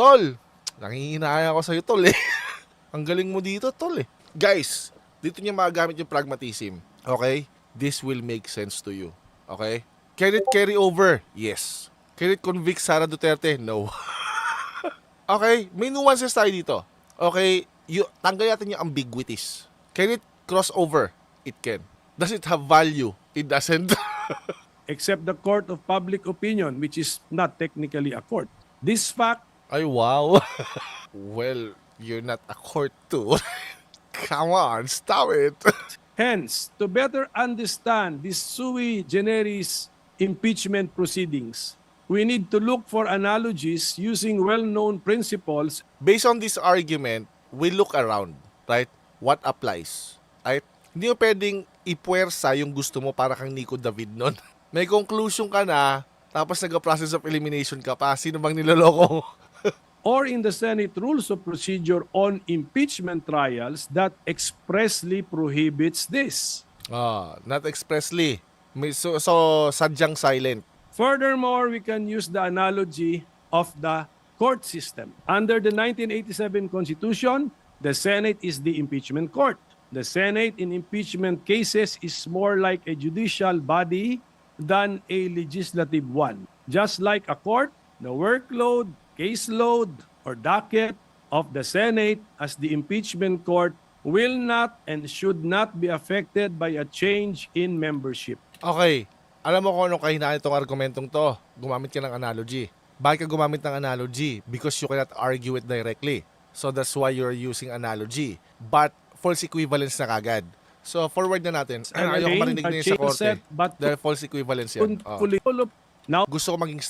Tol, nangihinaya ako sa'yo, Tol, eh. Ang galing mo dito, Tol, eh. Guys, dito niya magagamit yung pragmatism. Okay? This will make sense to you. Okay? Can it carry over? Yes. Can it convict Sara Duterte? No. Okay? May nuances tayo dito. Okay? Tanggal natin yung ambiguities. Can it cross over? It can. Does it have value? It doesn't. Except the court of public opinion, which is not technically a court. This fact Ay, wow. Well, you're not a court too. Come on, stop it. hence, to better understand this sui generis impeachment proceedings, we need to look for analogies using well-known principles. Based on this argument, we look around, right? What applies, right? Hindi mo pwedeng ipuwersa yung gusto mo para kang Nico David nun. May conclusion ka na, tapos nag-process of elimination ka pa. Sino bang niloloko mo? Or in the Senate Rules of Procedure on impeachment trials that expressly prohibits this. Not expressly. So sadyang silent. Furthermore, we can use the analogy of the court system. Under the 1987 Constitution, the Senate is the impeachment court. The Senate in impeachment cases is more like a judicial body than a legislative one. Just like a court, the workload, caseload, or docket of the Senate as the impeachment court will not and should not be affected by a change in membership. Okay. Alam mo kung anong kahinaan itong argumentong to. Gumamit ka ng analogy. Bakit ka gumamit ng analogy? Because you cannot argue it directly. So that's why you're using analogy. But false equivalence na kagad. So forward na natin. Ayoko marinig na yun sa korte. Dahil false equivalence yan. Now, Gusto ko maging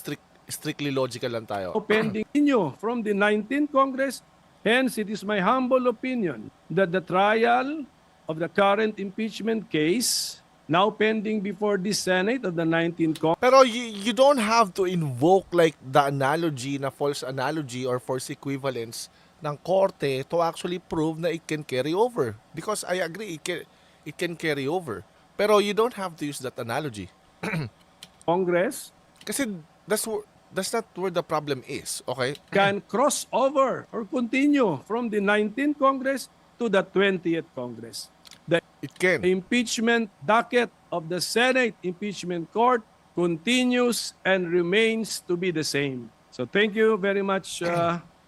strictly logical lang tayo. pending inyo from the 19th Congress. Hence, it is my humble opinion that the trial of the current impeachment case now pending before the Senate of the 19th Congress. Pero you don't have to invoke like the analogy na false analogy or false equivalence ng korte to actually prove na it can carry over. Because I agree, it can carry over. Pero you don't have to use that analogy. Congress Kasi that's not where the problem is, okay? can cross over or continue from the 19th Congress to the 20th Congress. The It can. impeachment docket of the Senate impeachment court continues and remains to be the same. So thank you very much,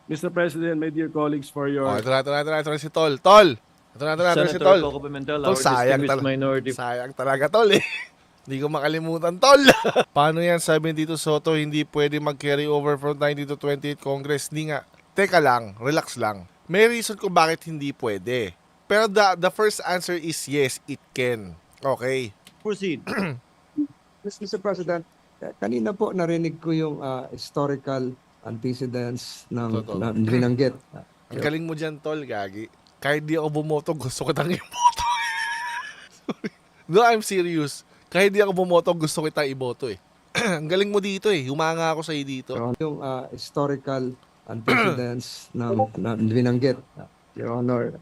Mr. President, my dear colleagues, for your... Ito na si Tol. Tol! Ito na si Tol. Coco Pimentel, Tol, our sayang distinguished minority. Sayang talaga, Tol, eh. Hindi ko makalimutan, Tol. Paano yan, sabi dito Soto, hindi pwede mag-carry over from 19 to 28 Congress? Hindi nga. Teka lang, relax lang. May reason kung bakit hindi pwede. Pero the first answer is yes, it can. Okay. Proceed. Mr. President, kanina po narinig ko yung historical antecedents ng Totoo. na binanggit. Ang galing mo dyan, Tol, gagi. Kahit di ako bumoto, gusto kitang iboto. Sorry. No, I'm serious. Kahit di ako bumoto, gusto kitang iboto eh. Ang galing mo dito eh. Humanga ako sa'yo dito. Yung historical antecedents na binanggit, Your Honor,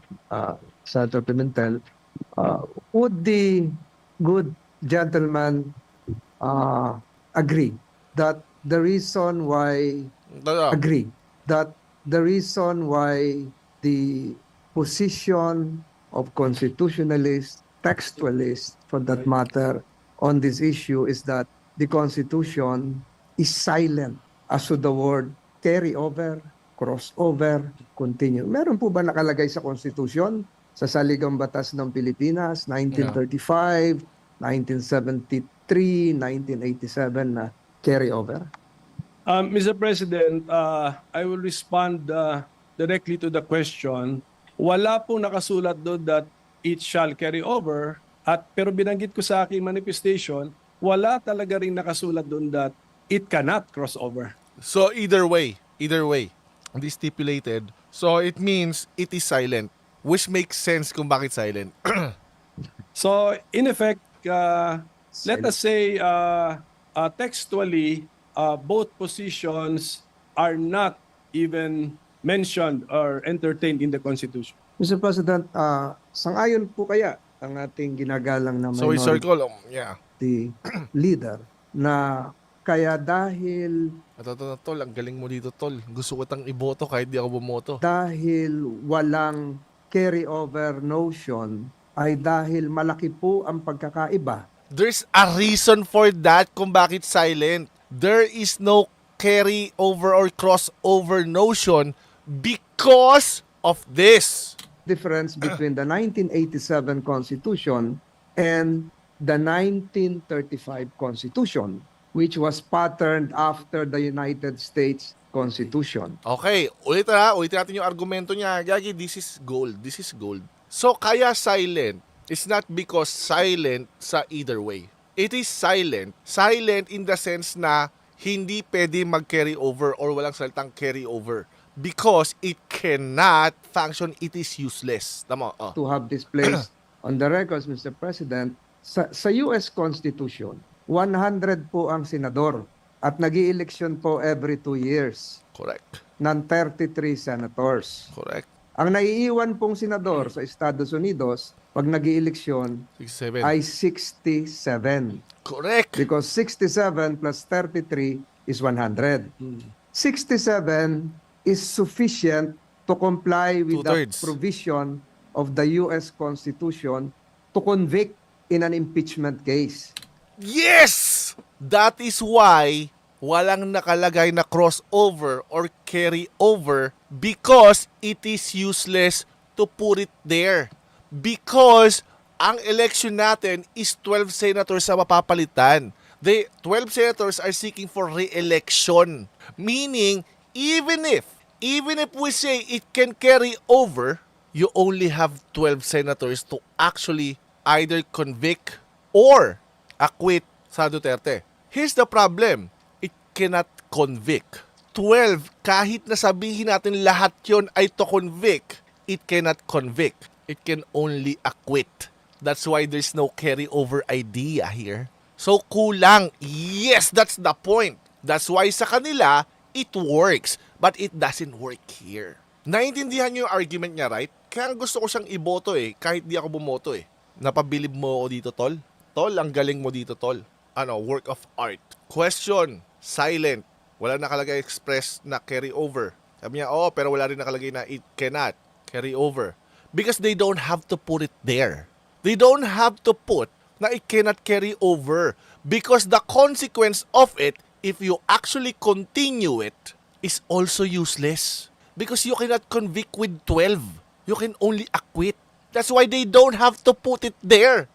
Senator Pimentel, would the good gentleman agree that the reason why the position of constitutionalists, textualists for that matter, on this issue is that the Constitution is silent as to the word carry over, crossover, continue. Meron po ba nakalagay sa Constitution, sa Saligang Batas ng Pilipinas, 1935, 1973, 1987 na carry over? Mr. President, I will respond directly to the question. Wala pong nakasulat doon that it shall carry over. Pero binanggit ko sa aking manifestation, wala talaga rin nakasulat doon that it cannot cross over. So either way, hindi stipulated. So it means it is silent, which makes sense kung bakit silent. So in effect, let us say textually, both positions are not even mentioned or entertained in the Constitution. Mr. President, sangayon po kaya ang ating ginagalang na So we minority circle, yeah. leader na Kaya dahil Tol, ang galing mo dito, Tol. Gusto ko tang iboto kahit di ako bumoto. walang carry-over notion ay dahil malaki po ang pagkakaiba. There's a reason for that kung bakit silent. There is no carry over or crossover notion because of this. Difference between the 1987 Constitution and the 1935 Constitution, which was patterned after the United States Constitution. Okay, ulitin natin yung argumento niya. Gagi, this is gold. This is gold. So, kaya silent is not because silent sa either way. It is silent. Silent in the sense na hindi pwede mag-carry over or walang salitang carry over. Because it cannot function, it is useless. Tama? Oh. To have this placed on the records, Mr. President, sa US Constitution, 100 po ang senador at nag-i-election po every 2 years Correct. ng 33 senators. Correct. Ang naiiwan pong senador sa Estados Unidos pag nag-i-eleksyon 67. ay 67. Correct. Because 67 plus 33 is 100. 67 is sufficient to comply with the Two-thirds. provision of the U.S. Constitution to convict in an impeachment case. Yes! That is why walang nakalagay na crossover or carry over because it is useless to put it there. Because ang election natin is 12 senators sa mapapalitan. The 12 senators are seeking for re-election. Meaning, even if we say it can carry over, you only have 12 senators to actually either convict or acquit sa Duterte. Here's the problem. It cannot convict. 12, kahit na sabihin natin lahat yon ay to convict, it cannot convict. It can only acquit. That's why there's no carry-over idea here. So, kulang. Yes, that's the point. That's why sa kanila, it works. But it doesn't work here. Naintindihan niyo yung argument niya, right? Kaya gusto ko siyang iboto kahit di ako bumoto Napabilib mo ako dito, Tol. Tol, ang galing mo dito, Tol. Work of art. Question, silent. Wala nakalagay express na carry over. Sabi niya, pero wala rin nakalagay na it cannot carry over. Because they don't have to put it there. They don't have to put na it cannot carry over. Because the consequence of it, if you actually continue it, is also useless. Because you cannot convict with 12. You can only acquit. That's why they don't have to put it there.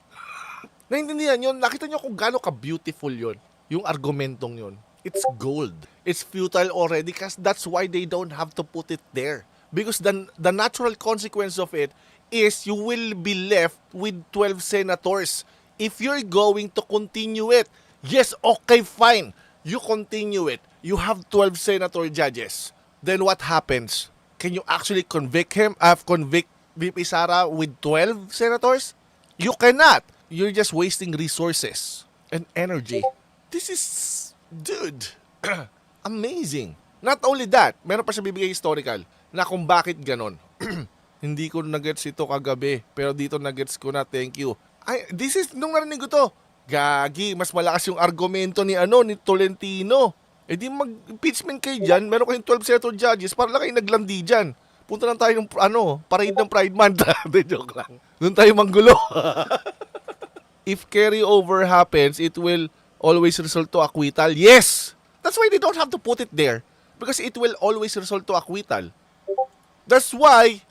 Naintindihan yun? Nakita nyo kung gaano ka-beautiful yun. Yung argumentong yun. It's gold. It's futile already because that's why they don't have to put it there. Because the natural consequence of it is you will be left with 12 senators. If you're going to continue it, yes, okay, fine. You continue it. You have 12 senator judges. Then what happens? Can you actually convict him? Convict VP SARA with 12 senators? You cannot. You're just wasting resources and energy. This is, dude, amazing. Not only that, meron pa siya bibigay historical na kung bakit ganon. Hindi ko na-gets ito kagabi, pero dito na-gets ko na, thank you. Nung narinig ko to, gagi, mas malakas yung argumento ni Tolentino. Di mag-impeachment kayo dyan, meron kayong 12 senator judges, para lang kayo naglandi dyan. Punta lang tayo ng, parade ng Pride Month. Joke lang. Doon tayo manggulo. If carryover happens, it will always result to acquittal. Yes! That's why they don't have to put it there. Because it will always result to acquittal. That's why,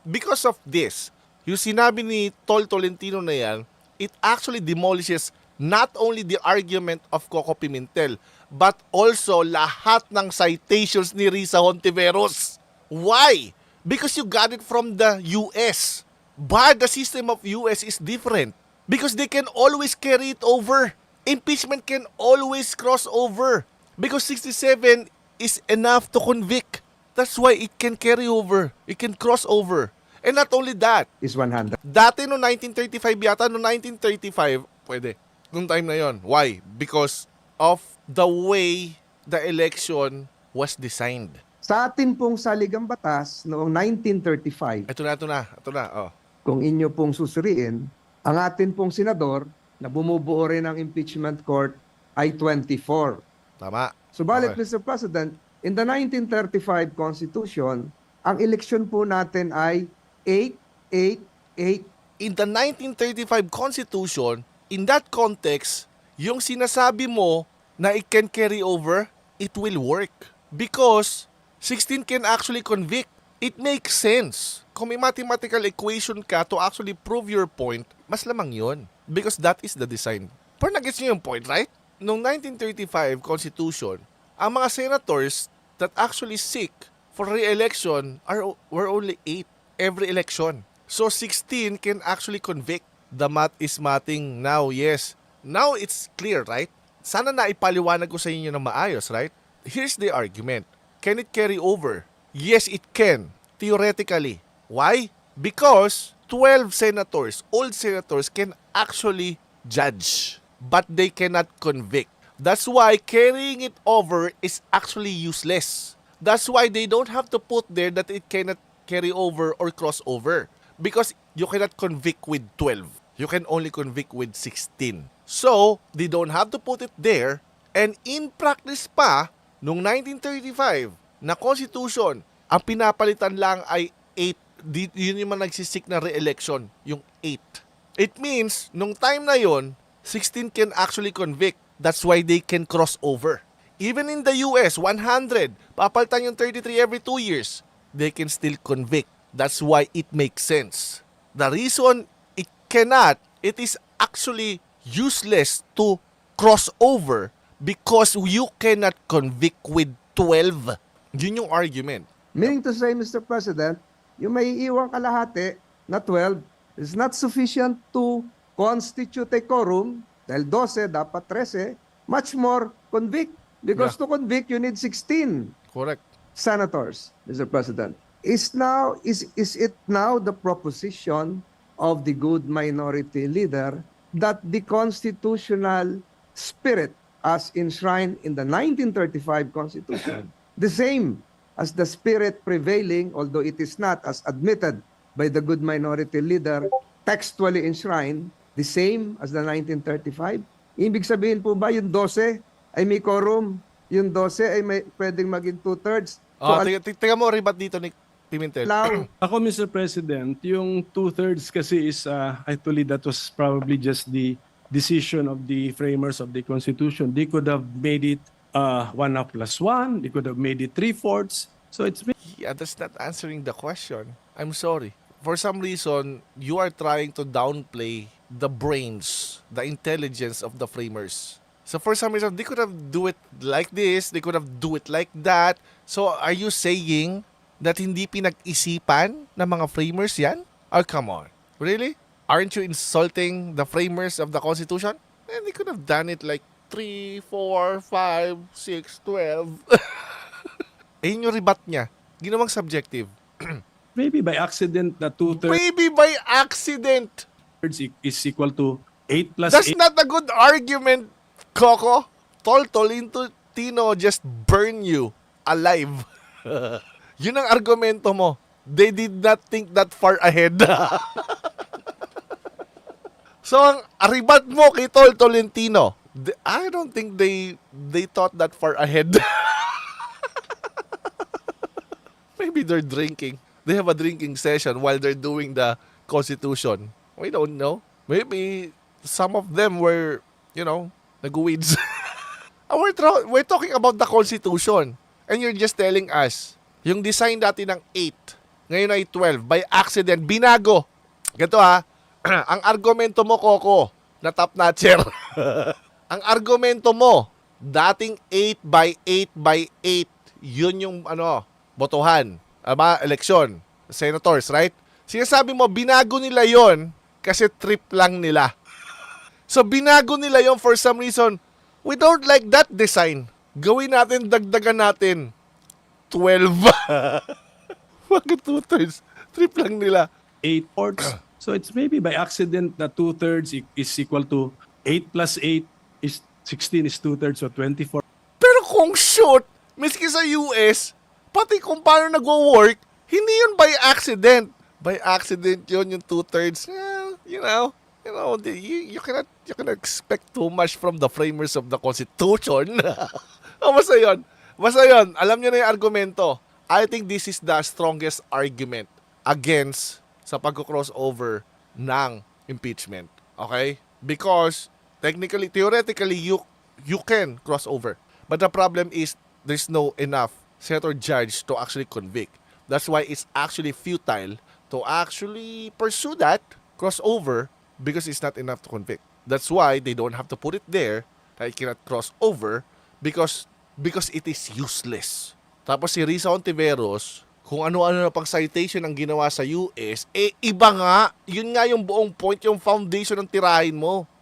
because of this, yung sinabi ni Tolentino na yan, it actually demolishes not only the argument of Coco Pimentel, but also lahat ng citations ni Risa Hontiveros. Why? Because you got it from the US. But the system of US is different. Because they can always carry it over. Impeachment can always cross over. Because 67 is enough to convict. That's why it can carry over. It can cross over. And not only that. Is 100. Dati no 1935 yata, no 1935, pwede. Noong time na yon. Why? Because of the way the election was designed. Sa atin pong saligang batas noong 1935, Ito na. Oh. kung inyo pong susuriin, ang atin pong senador na bumubuo rin ng impeachment court ay 24. Tama. Subalit, Okay. Mr. President, in the 1935 Constitution, ang eleksyon po natin ay 8-8-8. In the 1935 Constitution, in that context, yung sinasabi mo na it can carry over, it will work. Because 16 can actually convict. It makes sense. Kung may mathematical equation ka to actually prove your point, mas lamang yun. Because that is the design. Pero nag-gets nyo yung point, right? Noong 1935 Constitution, ang mga senators that actually seek for re-election were only 8 every election. So 16 can actually convict. The math is mathing now, yes. Now it's clear, right? Sana na ipaliwanag ko sa inyo ng maayos, right? Here's the argument. Can it carry over? Yes, it can. Theoretically. Why? Because 12 senators, old senators, can actually judge. But they cannot convict. That's why carrying it over is actually useless. That's why they don't have to put there that it cannot carry over or cross over. Because you cannot convict with 12. You can only convict with 16. So, they don't have to put it there. And in practice pa, noong 1935 na Constitution, ang pinapalitan lang ay 8. Yun yung mga nagsisik na re-election, yung 8. It means, nung time na yon, 16 can actually convict. That's why they can cross over. Even in the US, 100, papalitan yung 33 every 2 years, they can still convict. That's why it makes sense. The reason it cannot, it is actually useless to cross over because you cannot convict with 12. Yun yung argument. Meaning to say, Mr. President, yung may iwang kalahati na 12 is not sufficient to constitute a quorum dahil 12, dapat 13, much more convict. Because to convict, you need 16 Correct. senators, Mr. President. Is it now the proposition of the good minority leader that the constitutional spirit as enshrined in the 1935 Constitution, the same as the spirit prevailing, although it is not as admitted by the good minority leader, textually enshrined, the same as the 1935? Ibig sabihin po ba yung 12 ay may quorum, yung 12 ay may pwedeng maging 2/3? Tingnan mo, ribat dito ni Pimentel. Ako, Mr. President, yung 2/3 kasi is actually that was probably just the decision of the framers of the Constitution. They could have made it 1+1. They could have made it 3/4. So it's Yeah, that's not answering the question. I'm sorry. For some reason, you are trying to downplay the brains, the intelligence of the framers. So for some reason, they could have do it like this, they could have do it like that. So are you saying that hindi pinag-isipan ng mga framers yan? Oh, come on. Really? Aren't you insulting the framers of the Constitution? They could have done it like 3, 4, 5, 6, 12. Yun yung rebat niya. Ginawang subjective. maybe by accident na 2/3 Maybe by accident. is equal to 8 plus That's 8. not a good argument, Coco. Tolentino just burn you alive. Yun ang argumento mo. They did not think that far ahead. So, ang aribat mo kay Tolentino, I don't think they thought that far ahead. Maybe they're drinking. They have a drinking session while they're doing the Constitution. We don't know. Maybe some of them were, nag-weeds. We're talking about the Constitution. And you're just telling us, yung design dati ng 8, ngayon ay 12. By accident, binago. Ganito ha, ang argumento mo, Coco, na top notcher. Ang argumento mo, dating 8 by 8 by 8, yun yung botohan, eleksyon, senators, right? Sinasabi mo, binago nila yon kasi trip lang nila. So, binago nila yon for some reason. We don't like that design. Gawin natin, dagdagan natin. 12. Bakit 2/3? Trip lang nila. 8/4. So it's maybe by accident na 2/3 is equal to 8 plus 8 is 16 is 2/3, so 24. Pero kung shoot, miski sa US, pati kung paano nagwo-work, hindi yun by accident. By accident yun, yung 2/3. You cannot expect too much from the framers of the Constitution. Basta yun. Alam nyo na yung argumento. I think this is the strongest argument against sa pagko-crossover ng impeachment. Okay? Because theoretically, you can cross over. But the problem is there's no enough senator judge to actually convict. That's why it's actually futile to actually pursue that crossover because it's not enough to convict. That's why they don't have to put it there that it cannot cross over because it is useless. Tapos si Risa Ontiveros, kung ano-ano na pang citation ang ginawa sa US, iba nga. Yun nga yung buong point, yung foundation ng tirahin mo.